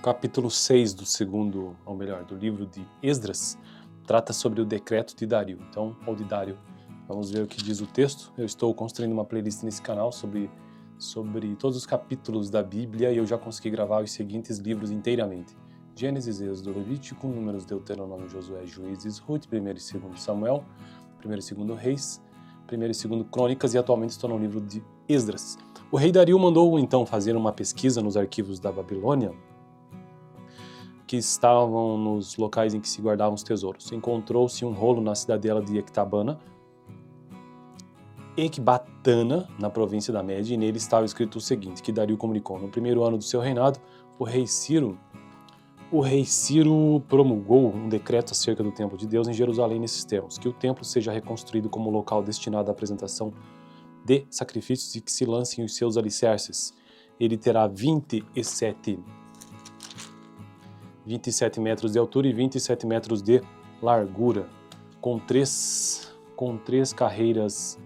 Capítulo 6 do segundo, ou melhor, do livro de Esdras, trata sobre o decreto de Dário, ou de Dário. Vamos ver o que diz o texto. Eu estou construindo uma playlist nesse canal sobre todos os capítulos da Bíblia e eu já consegui gravar os seguintes livros inteiramente: Gênesis, Êxodo, Levítico, Números, Deuteronômio, Josué, Juízes, Ruth, 1º e 2º Samuel, 1º e 2º Reis, 1º e 2º Crônicas, e atualmente estou no livro de Esdras. O rei Dário mandou então fazer uma pesquisa nos arquivos da Babilônia, que estavam nos locais em que se guardavam os tesouros. Encontrou-se um rolo na cidadela de Ecbatana, na província da Média, e nele estava escrito o seguinte, que Dário comunicou: no primeiro ano do seu reinado, o rei Ciro promulgou um decreto acerca do templo de Deus em Jerusalém nesses termos: que o templo seja reconstruído como local destinado à apresentação de sacrifícios e que se lancem os seus alicerces. Ele terá 27 metros de altura e 27 metros de largura, com três carreiras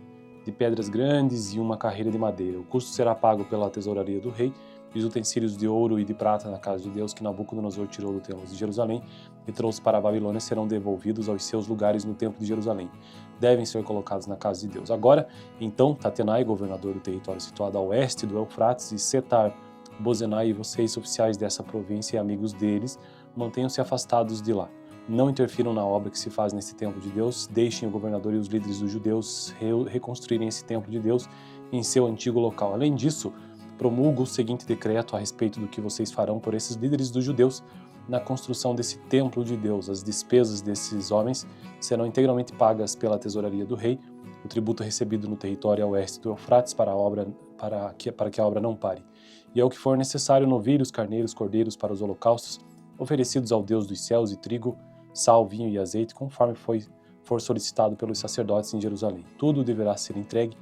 de pedras grandes e uma carreira de madeira. O custo será pago pela tesouraria do rei, e os utensílios de ouro e de prata na casa de Deus que Nabucodonosor tirou do templo de Jerusalém e trouxe para a Babilônia serão devolvidos aos seus lugares no templo de Jerusalém. Devem ser colocados na casa de Deus. Agora, então, Tatenai, governador do território situado a oeste do Eufrates, e Setar-Bozenai, e vocês, oficiais dessa província e amigos deles, mantenham-se afastados de lá. Não interfiram na obra que se faz nesse templo de Deus. Deixem o governador e os líderes dos judeus reconstruírem esse templo de Deus em seu antigo local. Além disso, promulgo o seguinte decreto a respeito do que vocês farão por esses líderes dos judeus na construção desse templo de Deus. As despesas desses homens serão integralmente pagas pela tesouraria do rei, o tributo recebido no território a oeste do Eufrates para que a obra não pare. E ao que for necessário, novilhos, carneiros, cordeiros para os holocaustos, oferecidos ao Deus dos céus, e trigo, sal, vinho e azeite, conforme for solicitado pelos sacerdotes em Jerusalém. Tudo deverá ser entregue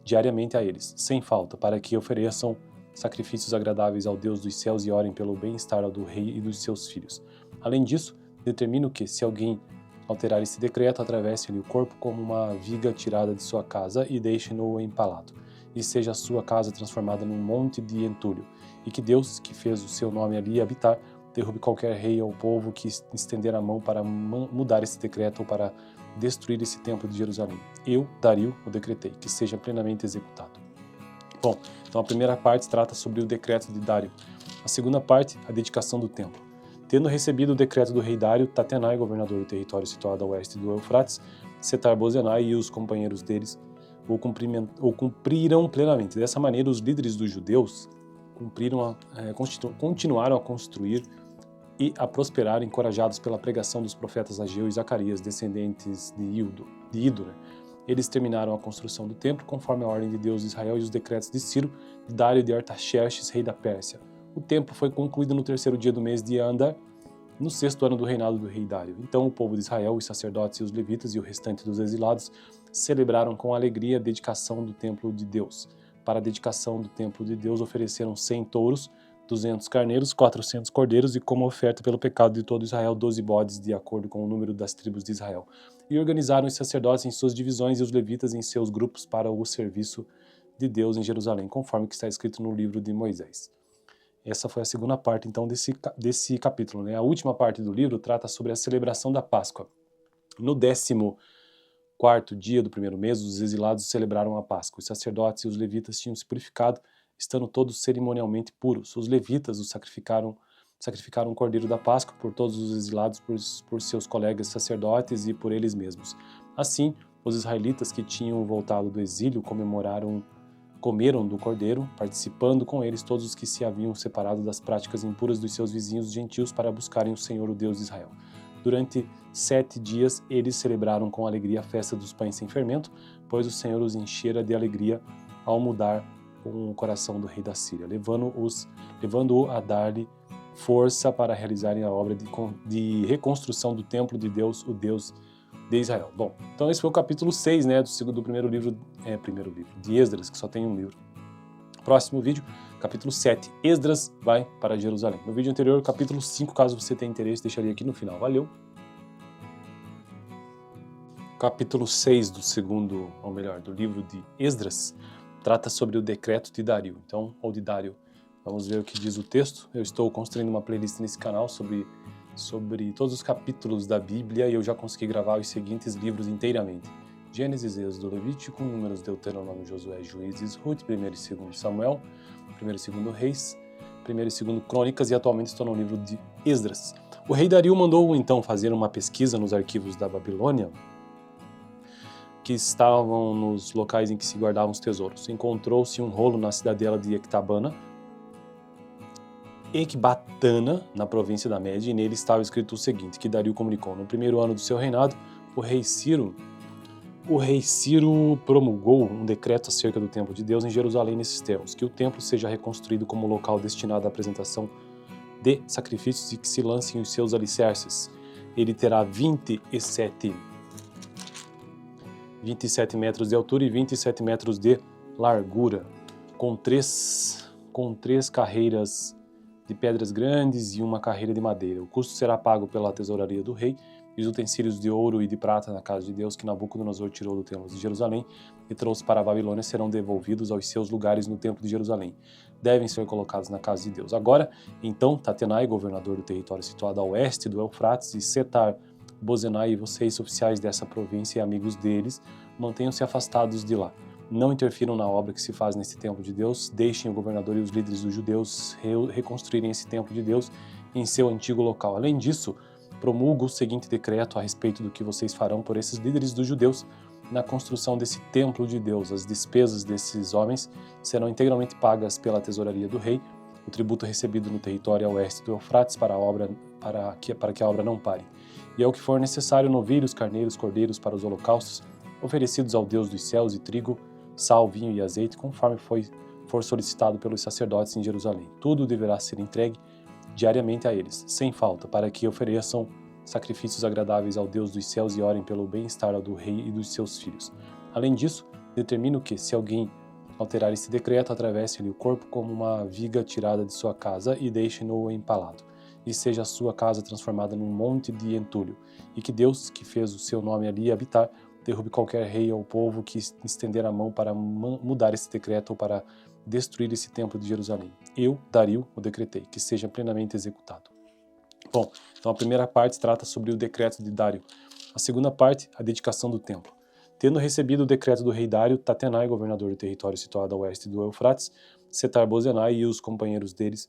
diariamente a eles, sem falta, para que ofereçam sacrifícios agradáveis ao Deus dos céus e orem pelo bem-estar do rei e dos seus filhos. Além disso, determino que, se alguém alterar esse decreto, atravesse-lhe o corpo como uma viga tirada de sua casa e deixe-no empalado, e seja a sua casa transformada num monte de entulho, e que Deus, que fez o seu nome ali habitar, derrube qualquer rei ou povo que estender a mão para mudar esse decreto ou para destruir esse templo de Jerusalém. Eu, Dário, o decretei, que seja plenamente executado. Bom, então a primeira parte trata sobre o decreto de Dário. A segunda parte, a dedicação do templo. Tendo recebido o decreto do rei Dário, Tatenai, governador do território situado a oeste do Eufrates, Setar-Bozenai e os companheiros deles o cumpriram plenamente. Dessa maneira, os líderes dos judeus continuaram a construir e a prosperar, encorajados pela pregação dos profetas Ageu e Zacarias, descendentes de Ido. Eles terminaram a construção do templo conforme a ordem de Deus de Israel e os decretos de Ciro, de Dário e de Artaxerxes, rei da Pérsia. O templo foi concluído no 3º dia do mês de Adar, no 6º ano do reinado do rei Dário. Então o povo de Israel, os sacerdotes e os levitas e o restante dos exilados celebraram com alegria a dedicação do templo de Deus. Para a dedicação do templo de Deus ofereceram 100 touros, 200 carneiros, 400 cordeiros e, como oferta pelo pecado de todo Israel, 12 bodes, de acordo com o número das tribos de Israel. E organizaram os sacerdotes em suas divisões e os levitas em seus grupos para o serviço de Deus em Jerusalém, conforme que está escrito no livro de Moisés. Essa foi a segunda parte, então, desse capítulo, né? A última parte do livro trata sobre a celebração da Páscoa. No 14º dia do primeiro mês, os exilados celebraram a Páscoa. Os sacerdotes e os levitas tinham se purificado, estando todos cerimonialmente puros. Os levitas sacrificaram um cordeiro da Páscoa por todos os exilados, por seus colegas sacerdotes e por eles mesmos. Assim, os israelitas que tinham voltado do exílio comeram do cordeiro, participando com eles todos os que se haviam separado das práticas impuras dos seus vizinhos gentios para buscarem o Senhor, o Deus de Israel. Durante 7 dias, eles celebraram com alegria a festa dos pães sem fermento, pois o Senhor os enchera de alegria ao mudar com o coração do rei da Síria, levando-o a dar-lhe força para realizarem a obra de reconstrução do templo de Deus, o Deus de Israel. Bom, então esse foi o capítulo 6, né, do primeiro livro de Esdras, que só tem um livro. Próximo vídeo, capítulo 7, Esdras vai para Jerusalém. No vídeo anterior, capítulo 5, caso você tenha interesse, deixaria aqui no final. Valeu! Capítulo 6 do livro de Esdras trata sobre o decreto de Dário, ou de Dário. Vamos ver o que diz o texto. Eu estou construindo uma playlist nesse canal sobre todos os capítulos da Bíblia e eu já consegui gravar os seguintes livros inteiramente: Gênesis, Êxodo, Levítico, Números, Deuteronômio, Josué, Juízes, Ruth, 1º e 2º Samuel, 1º e 2º Reis, 1º e 2º Crônicas e atualmente estou no livro de Esdras. O rei Dario mandou então fazer uma pesquisa nos arquivos da Babilônia que estavam nos locais em que se guardavam os tesouros. Encontrou-se um rolo na cidadela de Ecbatana, na província da Média, e nele estava escrito o seguinte, que Dario comunicou: no primeiro ano do seu reinado, o rei Ciro promulgou um decreto acerca do templo de Deus em Jerusalém nesses termos: que o templo seja reconstruído como local destinado à apresentação de sacrifícios e que se lancem os seus alicerces. Ele terá 27 metros de altura e 27 metros de largura, com três carreiras de pedras grandes e uma carreira de madeira. O custo será pago pela tesouraria do rei, e os utensílios de ouro e de prata na casa de Deus que Nabucodonosor tirou do templo de Jerusalém e trouxe para a Babilônia serão devolvidos aos seus lugares no templo de Jerusalém. Devem ser colocados na casa de Deus. Agora, então, Tatenai, governador do território situado a oeste do Eufrates, e Setar-Bozenai, e vocês, oficiais dessa província e amigos deles, mantenham-se afastados de lá. Não interfiram na obra que se faz nesse templo de Deus, deixem o governador e os líderes dos judeus reconstruírem esse templo de Deus em seu antigo local. Além disso, promulgo o seguinte decreto a respeito do que vocês farão por esses líderes dos judeus na construção desse templo de Deus. As despesas desses homens serão integralmente pagas pela tesouraria do rei, o tributo recebido no território a oeste do Eufrates para que a obra não pare. E é o que for necessário: novilhos, carneiros, cordeiros para os holocaustos, oferecidos ao Deus dos céus, e trigo, sal, vinho e azeite, conforme for solicitado pelos sacerdotes em Jerusalém. Tudo deverá ser entregue diariamente a eles, sem falta, para que ofereçam sacrifícios agradáveis ao Deus dos céus e orem pelo bem-estar do rei e dos seus filhos. Além disso, determino que, se alguém alterar esse decreto, atravesse-lhe o corpo como uma viga tirada de sua casa e deixe-no empalado, e seja a sua casa transformada num monte de entulho, e que Deus, que fez o seu nome ali habitar, derrube qualquer rei ou povo que estender a mão para mudar esse decreto ou para destruir esse templo de Jerusalém. Eu, Dario, o decretei, que seja plenamente executado. Bom, então a primeira parte trata sobre o decreto de Dario. A segunda parte, a dedicação do templo. Tendo recebido o decreto do rei Dario, Tatenai, governador do território situado a oeste do Eufrates, Setar-Bozenai e os companheiros deles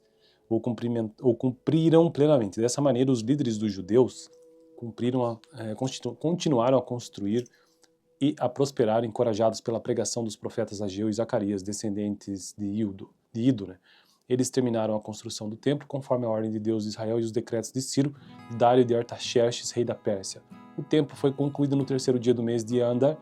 o cumpriram plenamente. Dessa maneira, os líderes dos judeus continuaram a construir e a prosperar, encorajados pela pregação dos profetas Ageu e Zacarias, descendentes de Ido. Eles terminaram a construção do templo conforme a ordem de Deus de Israel e os decretos de Ciro, Dário de Artaxerxes, rei da Pérsia. O templo foi concluído no 3º dia do mês de Adar,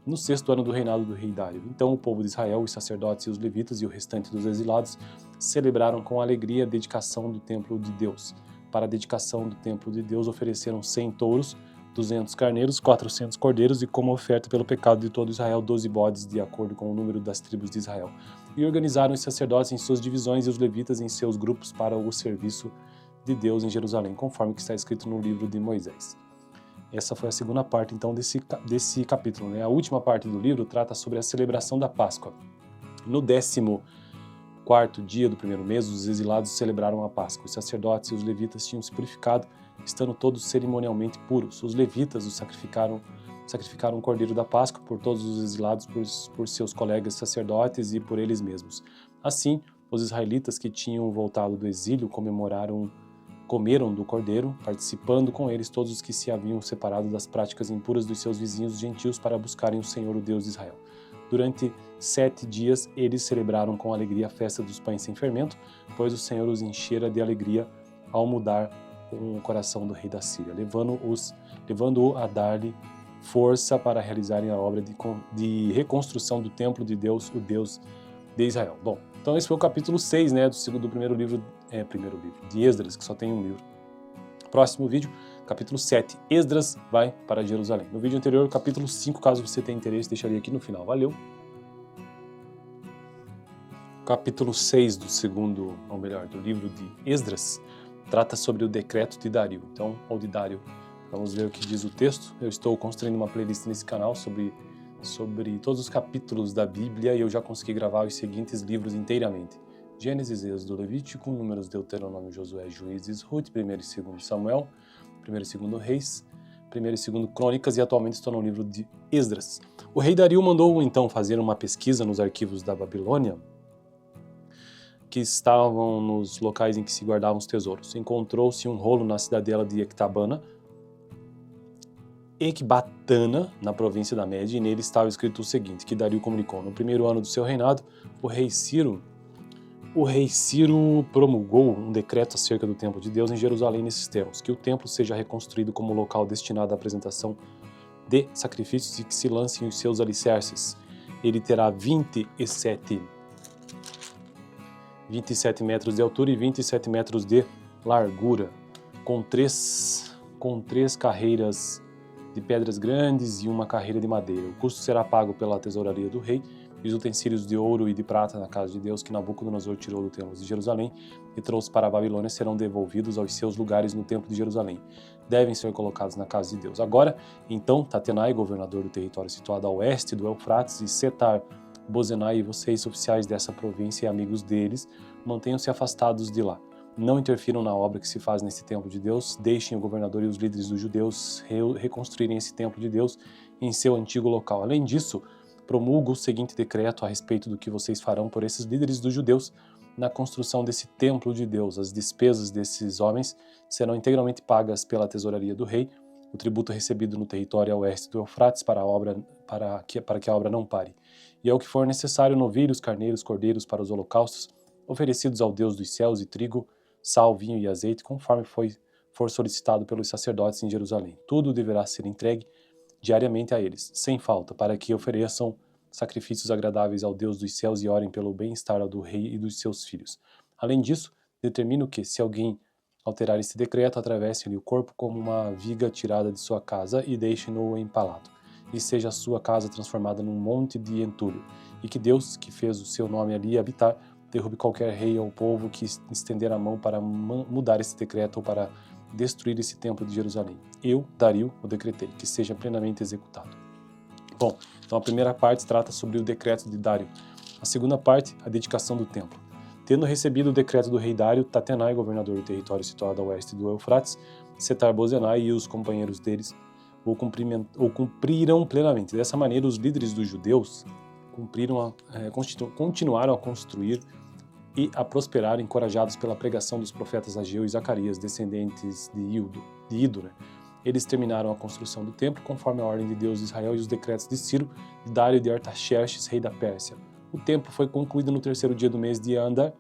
no 6º ano do reinado do rei Dário. Então o povo de Israel, os sacerdotes e os levitas e o restante dos exilados celebraram com alegria a dedicação do templo de Deus. Para a dedicação do templo de Deus ofereceram 100 touros, 200 carneiros, 400 cordeiros e, como oferta pelo pecado de todo Israel, 12 bodes, de acordo com o número das tribos de Israel. E organizaram os sacerdotes em suas divisões e os levitas em seus grupos para o serviço de Deus em Jerusalém, conforme que está escrito no livro de Moisés. Essa foi a segunda parte, então, desse capítulo. A última parte do livro trata sobre a celebração da Páscoa. No 14º dia do primeiro mês, os exilados celebraram a Páscoa. Os sacerdotes e os levitas tinham se purificado, estando todos cerimonialmente puros. Os levitas sacrificaram um cordeiro da Páscoa por todos os exilados, por seus colegas sacerdotes e por eles mesmos. Assim, os israelitas que tinham voltado do exílio comeram do cordeiro, participando com eles todos os que se haviam separado das práticas impuras dos seus vizinhos gentios para buscarem o Senhor, o Deus de Israel. Durante 7 dias, eles celebraram com alegria a festa dos pães sem fermento, pois o Senhor os enchera de alegria ao mudar o coração do rei da Síria, levando-o a dar-lhe força para realizarem a obra de reconstrução do templo de Deus, o Deus de Israel. Bom, então esse foi o capítulo 6, do primeiro livro de Esdras, que só tem um livro. Próximo vídeo, capítulo 7, Esdras vai para Jerusalém. No vídeo anterior, capítulo 5, caso você tenha interesse, deixaria aqui no final. Valeu! Capítulo 6 do livro de Esdras, trata sobre o decreto de Dario. Então, ou de Dario. Vamos ver o que diz o texto. Eu estou construindo uma playlist nesse canal sobre todos os capítulos da Bíblia e eu já consegui gravar os seguintes livros inteiramente: Gênesis, Êxodo, Levítico, Números, Deuteronômio, Josué, Juízes, Ruth, 1º e 2º Samuel, 1º e 2º Reis, 1º e 2º Crônicas e atualmente estou no livro de Esdras. O rei Dario mandou então fazer uma pesquisa nos arquivos da Babilônia que estavam nos locais em que se guardavam os tesouros. Encontrou-se um rolo na cidadela de Ecbatana, na província da Média, e nele estava escrito o seguinte, que Dario comunicou: no primeiro ano do seu reinado, o rei Ciro promulgou um decreto acerca do templo de Deus em Jerusalém nesses termos, que o templo seja reconstruído como local destinado à apresentação de sacrifícios e que se lancem os seus alicerces. Ele terá 27 metros de altura e 27 metros de largura, com três carreiras de pedras grandes e uma carreira de madeira. O custo será pago pela tesouraria do rei, e os utensílios de ouro e de prata na casa de Deus que Nabucodonosor tirou do templo de Jerusalém e trouxe para a Babilônia serão devolvidos aos seus lugares no templo de Jerusalém. Devem ser colocados na casa de Deus. Agora, então, Tatenai, governador do território situado a oeste do Eufrates, e Setar-Bozenai e vocês, oficiais dessa província e amigos deles, mantenham-se afastados de lá. Não interfiram na obra que se faz nesse templo de Deus, deixem o governador e os líderes dos judeus reconstruírem esse templo de Deus em seu antigo local. Além disso, promulgo o seguinte decreto a respeito do que vocês farão por esses líderes dos judeus na construção desse templo de Deus. As despesas desses homens serão integralmente pagas pela tesouraria do rei, o tributo recebido no território a oeste do Eufrates para que a obra não pare. E ao que for necessário, novilhos, carneiros, cordeiros para os holocaustos, oferecidos ao Deus dos céus, e trigo, sal, vinho e azeite, conforme for solicitado pelos sacerdotes em Jerusalém. Tudo deverá ser entregue diariamente a eles, sem falta, para que ofereçam sacrifícios agradáveis ao Deus dos céus e orem pelo bem-estar do rei e dos seus filhos. Além disso, determino que, se alguém alterar esse decreto, atravesse-lhe o corpo como uma viga tirada de sua casa e deixe-no empalado, e seja a sua casa transformada num monte de entulho, e que Deus, que fez o seu nome ali habitar, derrube qualquer rei ou povo que estender a mão para mudar esse decreto ou para destruir esse templo de Jerusalém. Eu, Dario, o decretei, que seja plenamente executado. Bom, então a primeira parte trata sobre o decreto de Dario. A segunda parte, a dedicação do templo. Tendo recebido o decreto do rei Dario, Tatenai, governador do território situado a oeste do Eufrates, Setar-Bozenai e os companheiros deles o cumpriram plenamente. Dessa maneira, os líderes dos judeus continuaram a construir e a prosperar, encorajados pela pregação dos profetas Ageu e Zacarias, descendentes de Ido. Eles terminaram a construção do templo conforme a ordem de Deus de Israel e os decretos de Ciro, de Dário e de Artaxerxes, rei da Pérsia. O templo foi concluído no 3º dia do mês de Andar,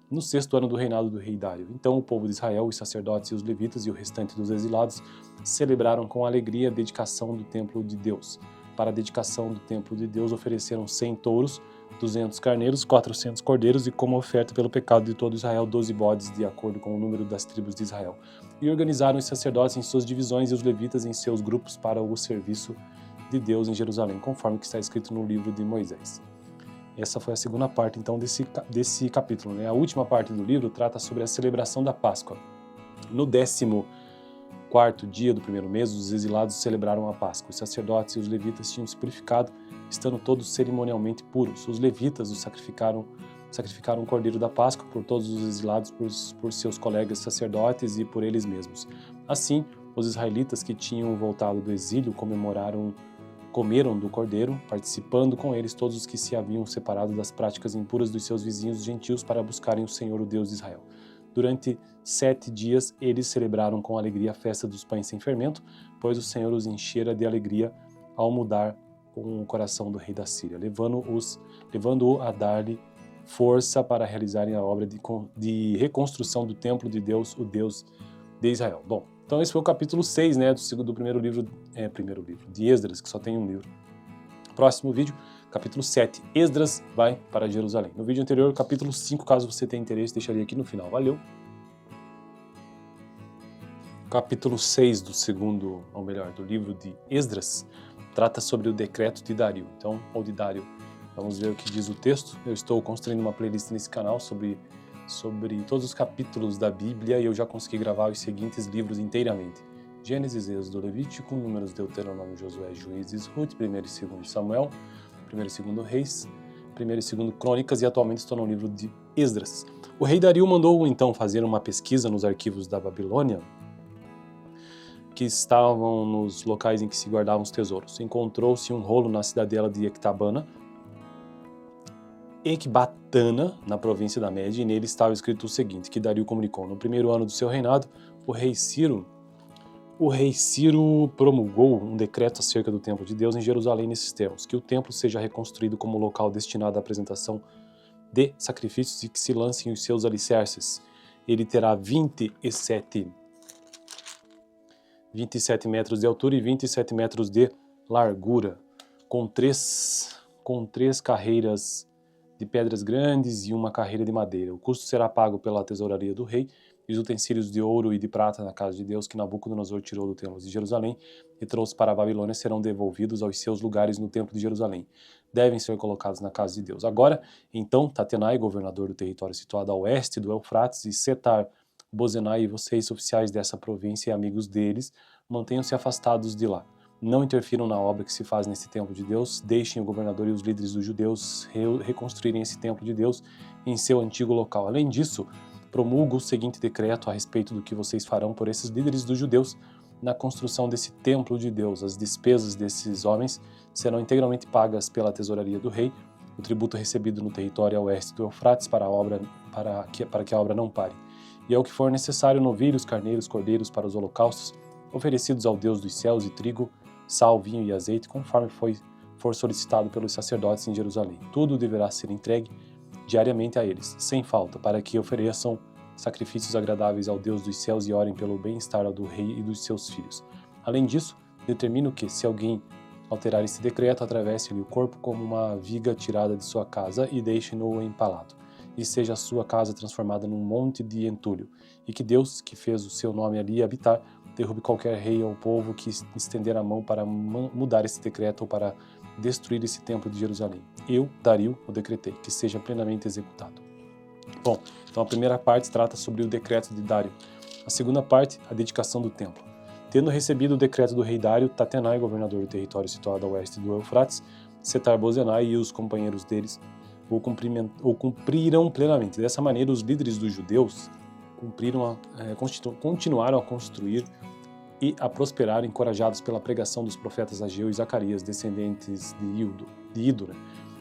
no 6º ano do reinado do rei Dário. Então o povo de Israel, os sacerdotes e os levitas e o restante dos exilados celebraram com alegria a dedicação do templo de Deus. Para a dedicação do templo de Deus ofereceram 100 touros, 200 carneiros, 400 cordeiros e, como oferta pelo pecado de todo Israel, 12 bodes, de acordo com o número das tribos de Israel. E organizaram os sacerdotes em suas divisões e os levitas em seus grupos para o serviço de Deus em Jerusalém, conforme que está escrito no livro de Moisés. Essa foi a segunda parte, então, desse capítulo. A última parte do livro trata sobre a celebração da Páscoa. No 14º dia do primeiro mês, os exilados celebraram a Páscoa. Os sacerdotes e os levitas tinham se purificado, estando todos cerimonialmente puros. Os levitas sacrificaram um cordeiro da Páscoa por todos os exilados, por seus colegas sacerdotes e por eles mesmos. Assim, os israelitas que tinham voltado do exílio comeram do cordeiro, participando com eles todos os que se haviam separado das práticas impuras dos seus vizinhos gentios para buscarem o Senhor, o Deus de Israel. Durante 7 dias, eles celebraram com alegria a festa dos pães sem fermento, pois o Senhor os enchera de alegria ao mudar com o coração do rei da Síria, levando-o a dar-lhe força para realizarem a obra de reconstrução do templo de Deus, o Deus de Israel. Bom, então esse foi o capítulo 6, do primeiro livro de Esdras, que só tem um livro. Próximo vídeo, capítulo 7, Esdras vai para Jerusalém. No vídeo anterior, capítulo 5, caso você tenha interesse, deixaria aqui no final. Valeu! Capítulo 6 do livro de Esdras, trata sobre o decreto de Dario. Então, ou de Dario. Vamos ver o que diz o texto. Eu estou construindo uma playlist nesse canal sobre todos os capítulos da Bíblia e eu já consegui gravar os seguintes livros inteiramente. Gênesis, Êxodo, Levítico, Números, Deuteronômio, Josué, Juízes, Ruth, 1º e 2º Samuel, 1º e 2º Reis, 1º e 2º Crônicas, e atualmente estou no livro de Esdras. O rei Dario mandou então fazer uma pesquisa nos arquivos da Babilônia, que estavam nos locais em que se guardavam os tesouros. Encontrou-se um rolo na cidadela de Ecbatana, na província da Média, e nele estava escrito o seguinte, que Dario comunicou: no primeiro ano do seu reinado, o rei Ciro promulgou um decreto acerca do templo de Deus em Jerusalém nesses termos, que o templo seja reconstruído como local destinado à apresentação de sacrifícios e que se lancem os seus alicerces. Ele terá 27 metros de altura e 27 metros de largura, com três carreiras de pedras grandes e uma carreira de madeira. O custo será pago pela tesouraria do rei, e os utensílios de ouro e de prata na casa de Deus que Nabucodonosor tirou do templo de Jerusalém e trouxe para a Babilônia serão devolvidos aos seus lugares no templo de Jerusalém. Devem ser colocados na casa de Deus. Agora, então, Tatenai, governador do território situado a oeste do Eufrates, e Setar-Bozenai, e vocês, oficiais dessa província e amigos deles, mantenham-se afastados de lá. Não interfiram na obra que se faz nesse templo de Deus, deixem o governador e os líderes dos judeus reconstruírem esse templo de Deus em seu antigo local. Além disso, promulgo o seguinte decreto a respeito do que vocês farão por esses líderes dos judeus na construção desse templo de Deus. As despesas desses homens serão integralmente pagas pela tesouraria do rei, o tributo recebido no território a oeste do Eufrates para que a obra não pare. E é o que for necessário: novilhos, carneiros, cordeiros para os holocaustos, oferecidos ao Deus dos céus, e trigo, sal, vinho e azeite, conforme for solicitado pelos sacerdotes em Jerusalém. Tudo deverá ser entregue diariamente a eles, sem falta, para que ofereçam sacrifícios agradáveis ao Deus dos céus e orem pelo bem-estar do rei e dos seus filhos. Além disso, determino que, se alguém alterar esse decreto, atravesse-lhe o corpo como uma viga tirada de sua casa e deixe-no empalado, e seja a sua casa transformada num monte de entulho, e que Deus, que fez o seu nome ali habitar, derrube qualquer rei ou povo que estender a mão para mudar esse decreto ou para destruir esse templo de Jerusalém. Eu, Dario, o decretei, que seja plenamente executado. Bom, então a primeira parte trata sobre o decreto de Dario. A segunda parte, a dedicação do templo. Tendo recebido o decreto do rei Dario, Tatenai, governador do território situado a oeste do Eufrates, Setar-Bozenai e os companheiros deles o cumpriram plenamente. Dessa maneira, os líderes dos judeus continuaram a construir e a prosperar, encorajados pela pregação dos profetas Ageu e Zacarias, descendentes de Ido.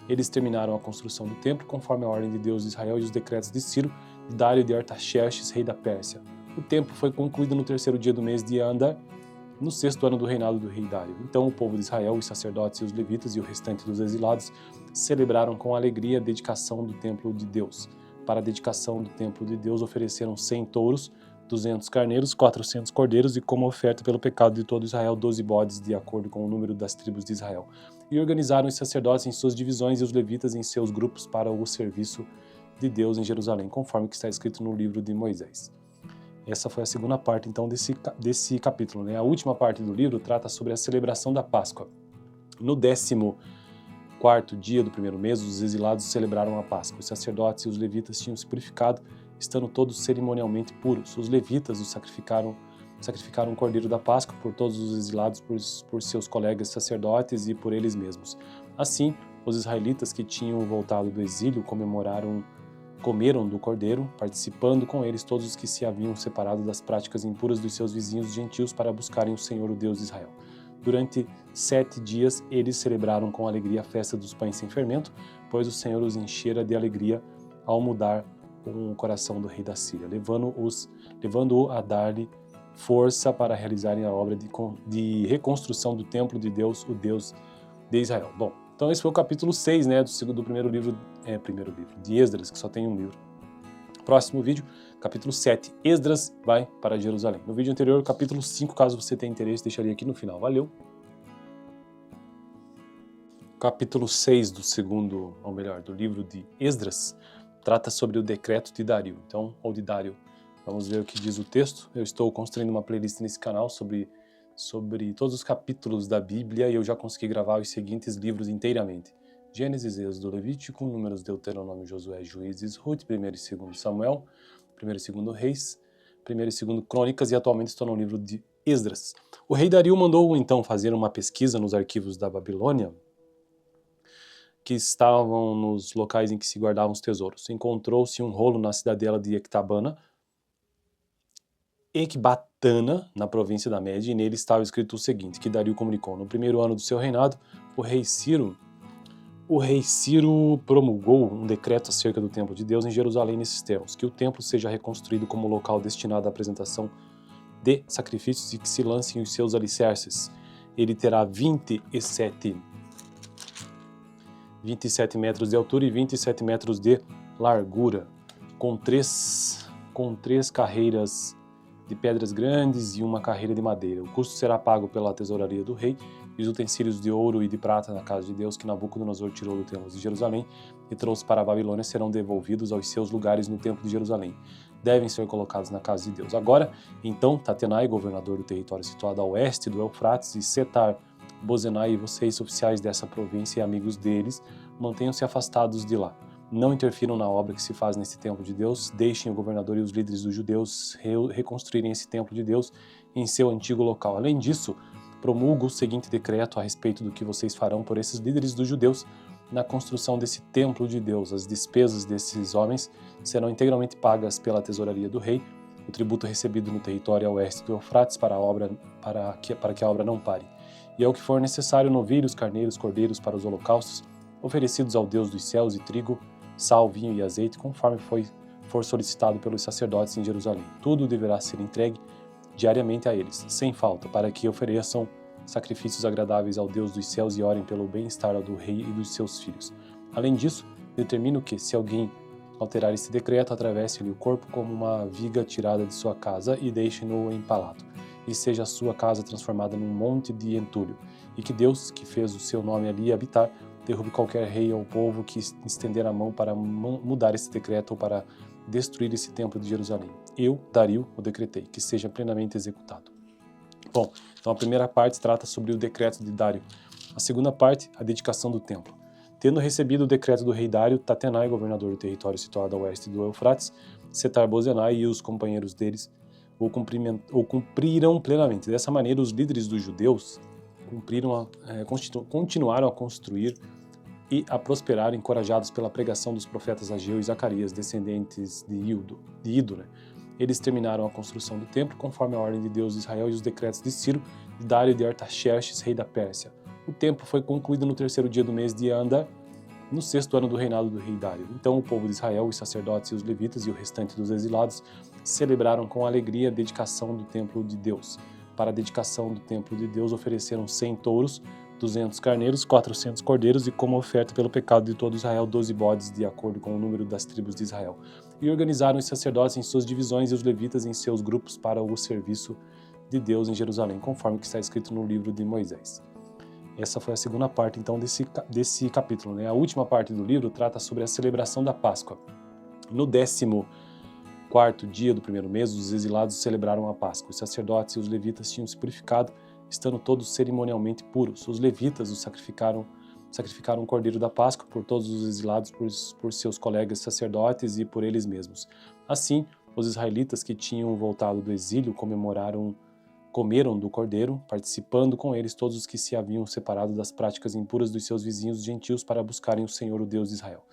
Eles terminaram a construção do templo conforme a ordem de Deus de Israel e os decretos de Ciro, de Dário e de Artaxerxes, rei da Pérsia. O templo foi concluído no 3º dia do mês de Andar, no 6º ano do reinado do rei Dário. Então o povo de Israel, os sacerdotes e os levitas e o restante dos exilados celebraram com alegria a dedicação do templo de Deus. Para a dedicação do templo de Deus ofereceram 100 touros, 200 carneiros, 400 cordeiros e, como oferta pelo pecado de todo Israel, 12 bodes, de acordo com o número das tribos de Israel. E organizaram os sacerdotes em suas divisões e os levitas em seus grupos para o serviço de Deus em Jerusalém, conforme que está escrito no livro de Moisés. Essa foi a segunda parte, então, desse capítulo, né? A última parte do livro trata sobre a celebração da Páscoa. No 14º dia do primeiro mês, os exilados celebraram a Páscoa. Os sacerdotes e os levitas tinham se purificado, estando todos cerimonialmente puros. Os levitas sacrificaram um cordeiro da Páscoa por todos os exilados, por seus colegas sacerdotes e por eles mesmos. Assim, os israelitas que tinham voltado do exílio comeram do cordeiro, participando com eles todos os que se haviam separado das práticas impuras dos seus vizinhos gentios para buscarem o Senhor, o Deus de Israel. Durante 7 dias, eles celebraram com alegria a festa dos pães sem fermento, pois o Senhor os enchera de alegria ao mudar o coração do rei da Síria, levando-o a dar-lhe força para realizarem a obra de reconstrução do templo de Deus, o Deus de Israel. Bom, então esse foi o capítulo 6, né, do primeiro livro de Esdras, que só tem um livro. Próximo vídeo, capítulo 7, Esdras vai para Jerusalém. No vídeo anterior, capítulo 5, caso você tenha interesse, deixaria aqui no final. Valeu! Capítulo 6 do livro de Esdras, trata sobre o decreto de Dario, ou de Dário. Vamos ver o que diz o texto. Eu estou construindo uma playlist nesse canal sobre todos os capítulos da Bíblia e eu já consegui gravar os seguintes livros inteiramente: Gênesis, Êxodo, Levítico, Números, Deuteronômio, Josué, Juízes, Ruth, 1º e 2º Samuel, 1º e 2º Reis, 1º e 2º Crônicas, e atualmente estou no livro de Esdras. O rei Dario mandou então fazer uma pesquisa nos arquivos da Babilônia, que estavam nos locais em que se guardavam os tesouros. Encontrou-se um rolo na cidadela de Ecbatana, na província da Média, e nele estava escrito o seguinte, que Dario comunicou: no primeiro ano do seu reinado, o rei Ciro promulgou um decreto acerca do templo de Deus em Jerusalém nesses termos, que o templo seja reconstruído como local destinado à apresentação de sacrifícios e que se lancem os seus alicerces. Ele terá 27 metros de altura e 27 metros de largura, com três carreiras de pedras grandes e uma carreira de madeira. O custo será pago pela tesouraria do rei, e os utensílios de ouro e de prata na casa de Deus que Nabucodonosor tirou do templo de Jerusalém e trouxe para a Babilônia serão devolvidos aos seus lugares no templo de Jerusalém. Devem ser colocados na casa de Deus. Agora, então, Tatenai, governador do território situado a oeste do Eufrates, e Setar-Bozenai e vocês, oficiais dessa província e amigos deles, mantenham-se afastados de lá. Não interfiram na obra que se faz nesse templo de Deus, deixem o governador e os líderes dos judeus reconstruírem esse templo de Deus em seu antigo local. Além disso, promulgo o seguinte decreto a respeito do que vocês farão por esses líderes dos judeus na construção desse templo de Deus. As despesas desses homens serão integralmente pagas pela tesouraria do rei, o tributo recebido no território a oeste do Eufrates para que a obra não pare. E ao que for necessário, novilhos, carneiros, cordeiros para os holocaustos, oferecidos ao Deus dos céus, e trigo, sal, vinho e azeite, conforme for solicitado pelos sacerdotes em Jerusalém. Tudo deverá ser entregue diariamente a eles, sem falta, para que ofereçam sacrifícios agradáveis ao Deus dos céus e orem pelo bem-estar do rei e dos seus filhos. Além disso, determino que, se alguém alterar esse decreto, atravesse-lhe o corpo como uma viga tirada de sua casa e deixe-no empalado, e seja a sua casa transformada num monte de entulho, e que Deus, que fez o seu nome ali habitar, derrube qualquer rei ou povo que estender a mão para mudar esse decreto ou para destruir esse templo de Jerusalém. Eu, Dario, o decretei, que seja plenamente executado. Bom, então a primeira parte trata sobre o decreto de Dário. A segunda parte, a dedicação do templo. Tendo recebido o decreto do rei Dário, Tatenai, governador do território situado a oeste do Eufrates, Setar-Bozenai e os companheiros deles o cumpriram plenamente. Dessa maneira, os líderes dos judeus continuaram a construir e a prosperar, encorajados pela pregação dos profetas Ageu e Zacarias, descendentes de Ido. Eles terminaram a construção do templo conforme a ordem de Deus de Israel e os decretos de Ciro, de Dário e de Artaxerxes, rei da Pérsia. O templo foi concluído no terceiro dia do mês de Andar, no sexto ano do reinado do rei Dário. Então o povo de Israel, os sacerdotes e os levitas e o restante dos exilados celebraram com alegria a dedicação do templo de Deus. Para a dedicação do templo de Deus ofereceram 100 touros, 200 carneiros, 400 cordeiros e, como oferta pelo pecado de todo Israel, 12 bodes, de acordo com o número das tribos de Israel. E organizaram os sacerdotes em suas divisões e os levitas em seus grupos para o serviço de Deus em Jerusalém, conforme que está escrito no livro de Moisés. Essa foi a segunda parte, então, desse capítulo. A última parte do livro trata sobre a celebração da Páscoa. No 14º dia do primeiro mês, os exilados celebraram a Páscoa. Os sacerdotes e os levitas tinham se purificado, estando todos cerimonialmente puros. Os levitas sacrificaram um cordeiro da Páscoa por todos os exilados, por seus colegas sacerdotes e por eles mesmos. Assim, os israelitas que tinham voltado do exílio comeram do cordeiro, participando com eles todos os que se haviam separado das práticas impuras dos seus vizinhos gentios para buscarem o Senhor, o Deus de Israel.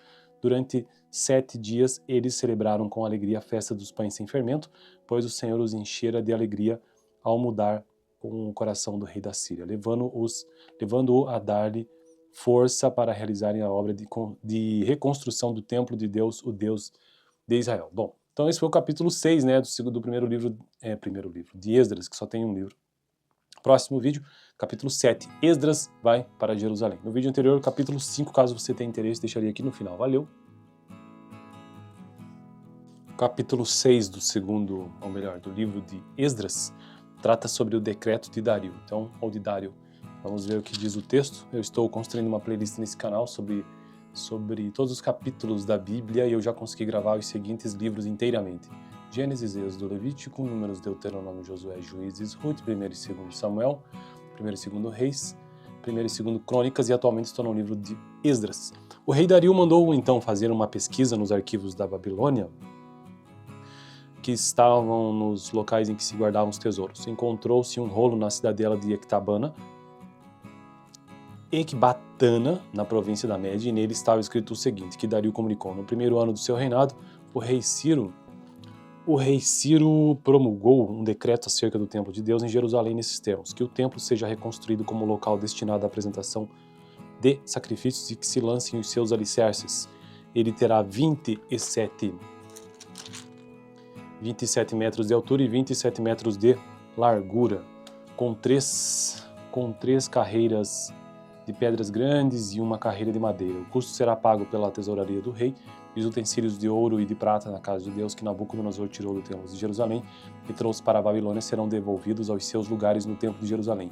Durante 7 dias, eles celebraram com alegria a festa dos pães sem fermento, pois o Senhor os enchera de alegria ao mudar com o coração do rei da Síria, levando-o a dar-lhe força para realizarem a obra de reconstrução do templo de Deus, o Deus de Israel. Bom, então esse foi o capítulo 6, do primeiro livro de Esdras, que só tem um livro. Próximo vídeo, capítulo 7, Esdras vai para Jerusalém. No vídeo anterior, capítulo 5, caso você tenha interesse, deixaria aqui no final. Valeu! Capítulo 6 do livro de Esdras, trata sobre o decreto de Dario, ou de Dário. Vamos ver o que diz o texto. Eu estou construindo uma playlist nesse canal sobre todos os capítulos da Bíblia e eu já consegui gravar os seguintes livros inteiramente: Gênesis, Êxodo, Levítico, Números, Deuteronômio, Josué, Juízes, Ruth, 1 e 2 Samuel, 1 e 2 Reis, 1 e 2 Crônicas, e atualmente estou no livro de Esdras. O rei Dario mandou então fazer uma pesquisa nos arquivos da Babilônia, que estavam nos locais em que se guardavam os tesouros. Encontrou-se um rolo na cidadela de Ecbatana, na província da Média, e nele estava escrito o seguinte, que Dario comunicou: no primeiro ano do seu reinado, o rei Ciro promulgou um decreto acerca do templo de Deus em Jerusalém nesses termos, que o templo seja reconstruído como local destinado à apresentação de sacrifícios e que se lancem os seus alicerces. Ele terá 27 metros de altura e 27 metros de largura, com três carreiras de pedras grandes e uma carreira de madeira. O custo será pago pela tesouraria do rei, e os utensílios de ouro e de prata na casa de Deus que Nabucodonosor tirou do templo de Jerusalém e trouxe para a Babilônia serão devolvidos aos seus lugares no templo de Jerusalém.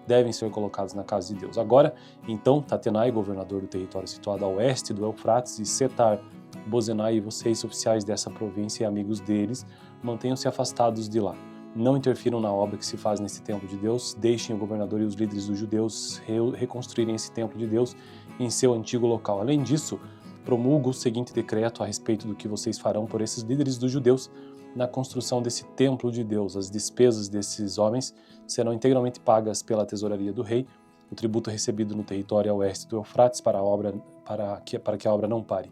Devem ser colocados na casa de Deus. Agora, então, Tatenai, governador do território situado a oeste do Eufrates, e Setar-Bozenai, e vocês, oficiais dessa província e amigos deles, mantenham-se afastados de lá. Não interfiram na obra que se faz nesse templo de Deus, deixem o governador e os líderes dos judeus reconstruírem esse templo de Deus em seu antigo local. Além disso, promulgo o seguinte decreto a respeito do que vocês farão por esses líderes dos judeus na construção desse templo de Deus. As despesas desses homens serão integralmente pagas pela tesouraria do rei, o tributo recebido no território a oeste do Eufrates para que a obra não pare.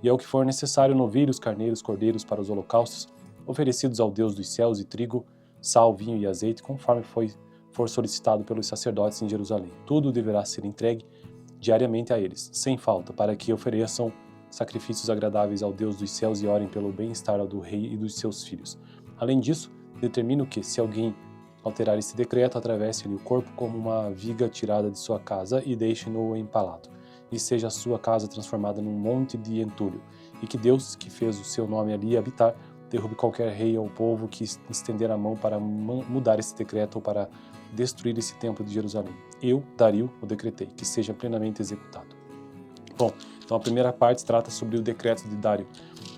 E ao que for necessário, novilhos, carneiros, cordeiros para os holocaustos, oferecidos ao Deus dos céus, e trigo, sal, vinho e azeite, conforme for solicitado pelos sacerdotes em Jerusalém. Tudo deverá ser entregue diariamente a eles, sem falta, para que ofereçam sacrifícios agradáveis ao Deus dos céus e orem pelo bem-estar do rei e dos seus filhos. Além disso, determino que, se alguém alterar esse decreto, atravesse-lhe o corpo como uma viga tirada de sua casa e deixe-no empalado, e seja a sua casa transformada num monte de entulho, e que Deus, que fez o seu nome ali habitar, derrube qualquer rei ou povo que estender a mão para mudar esse decreto ou para destruir esse templo de Jerusalém. Eu, Dario, o decretei, que seja plenamente executado. Bom, então a primeira parte trata sobre o decreto de Dário.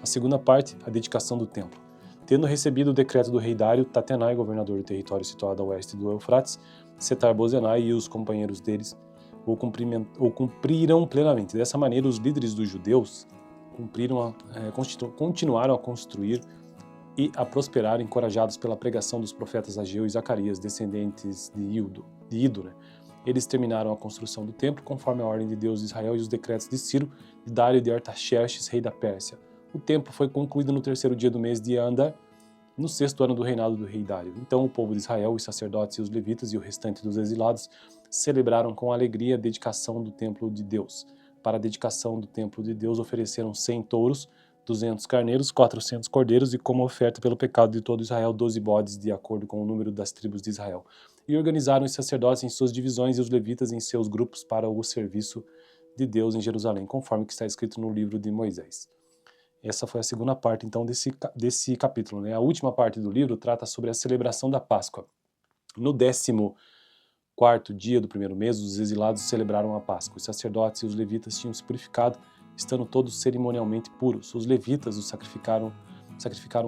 A segunda parte, a dedicação do templo. Tendo recebido o decreto do rei Dário, Tatenai, governador do território situado a oeste do Eufrates, Setar-Bozenai e os companheiros deles o cumpriram plenamente. Dessa maneira, os líderes dos judeus continuaram a construir e a prosperar, encorajados pela pregação dos profetas Ageu e Zacarias, descendentes de Ido. Eles terminaram a construção do templo conforme a ordem de Deus de Israel e os decretos de Ciro, de Dário e de Artaxerxes, rei da Pérsia. O templo foi concluído no terceiro dia do mês de Andar, no sexto ano do reinado do rei Dário. Então o povo de Israel, os sacerdotes e os levitas e o restante dos exilados celebraram com alegria a dedicação do templo de Deus. Para a dedicação do templo de Deus ofereceram 100 touros, 200 carneiros, 400 cordeiros e, como oferta pelo pecado de todo Israel, 12 bodes, de acordo com o número das tribos de Israel. E organizaram os sacerdotes em suas divisões e os levitas em seus grupos para o serviço de Deus em Jerusalém, conforme que está escrito no livro de Moisés. Essa foi a segunda parte, então, desse capítulo. A última parte do livro trata sobre a celebração da Páscoa. No 14º dia do primeiro mês, os exilados celebraram a Páscoa. Os sacerdotes e os levitas tinham se purificado, estando todos cerimonialmente puros. Os levitas sacrificaram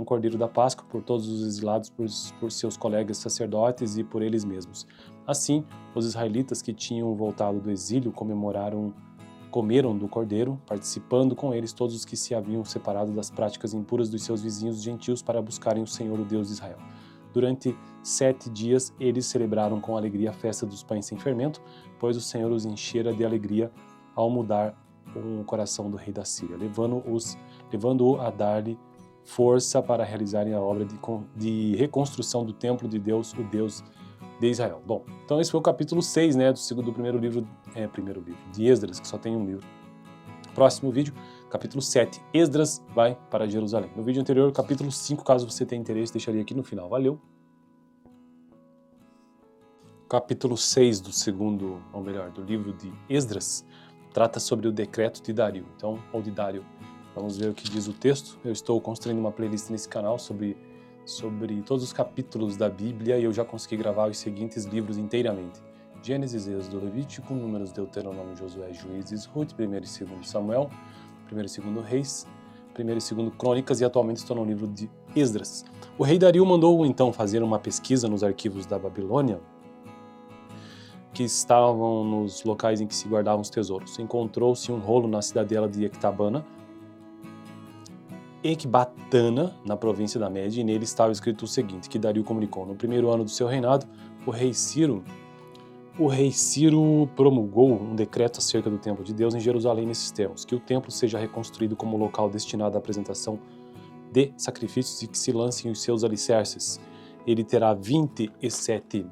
um cordeiro da Páscoa por todos os exilados, por seus colegas sacerdotes e por eles mesmos. Assim, os israelitas que tinham voltado do exílio comeram do cordeiro, participando com eles todos os que se haviam separado das práticas impuras dos seus vizinhos gentios para buscarem o Senhor, o Deus de Israel. Durante 7 dias, eles celebraram com alegria a festa dos pães sem fermento, pois o Senhor os enchera de alegria ao mudar o coração do rei da Síria, levando-o a dar-lhe força para realizarem a obra de reconstrução do templo de Deus, o Deus de Israel. Bom, então esse foi o capítulo 6, do primeiro livro de Esdras, que só tem um livro. Próximo vídeo, capítulo 7, Esdras vai para Jerusalém. No vídeo anterior, capítulo 5, caso você tenha interesse, deixaria aqui no final. Valeu! Capítulo 6 do livro de Esdras, trata sobre o decreto de Dario, ou de Dário. Vamos ver o que diz o texto. Eu estou construindo uma playlist nesse canal sobre todos os capítulos da Bíblia e eu já consegui gravar os seguintes livros inteiramente: Gênesis, Êxodo, Levítico, Números, Deuteronômio, Josué, Juízes, Ruth, 1 e 2 Samuel, 1 e 2 Reis, 1 e 2 Crônicas, e atualmente estou no livro de Esdras. O rei Dario mandou então fazer uma pesquisa nos arquivos da Babilônia, que estavam nos locais em que se guardavam os tesouros. Encontrou-se um rolo na cidadela de Ecbatana, na província da Média, e nele estava escrito o seguinte, que Dario comunicou: no primeiro ano do seu reinado, o rei Ciro O rei Ciro promulgou um decreto acerca do templo de Deus em Jerusalém nesses termos: que o templo seja reconstruído como local destinado à apresentação de sacrifícios e que se lancem os seus alicerces. Ele terá 27